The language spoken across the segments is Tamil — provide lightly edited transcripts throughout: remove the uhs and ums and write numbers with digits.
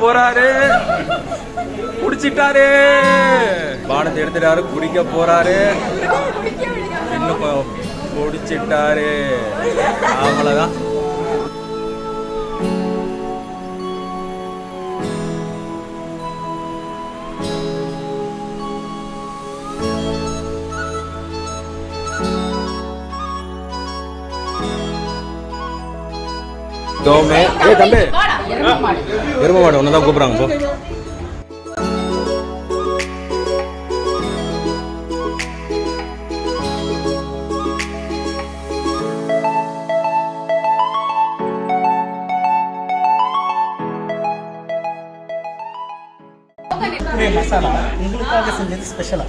போறாரு. குடிச்சிட்டாரு. பானத்தை எடுத்துட்டாரு. குடிக்க போறாரு. இன்னும் குடிச்சிட்டாரு. அவ்வளவுதான். தம்பி எரும மாடு ஒன்னதான் கூப்பிடுறாங்க போ. மசாலா உங்களுக்காக செஞ்சது ஸ்பெஷலா.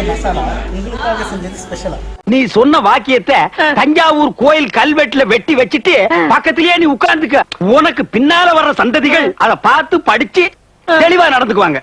மசாலா உங்களுக்காக செஞ்சது ஸ்பெஷலா. நீ சொன்ன வாக்கியத்தை தஞ்சாவூர் கோயில் கல்வெட்டுல வெட்டி வச்சிட்டு பக்கத்திலேயே நீ உட்கார்ந்துக்க. உனக்கு பின்னால வர்ற சந்ததிகள் அதை பார்த்து படிச்சு தெளிவா நடந்துக்குவாங்க.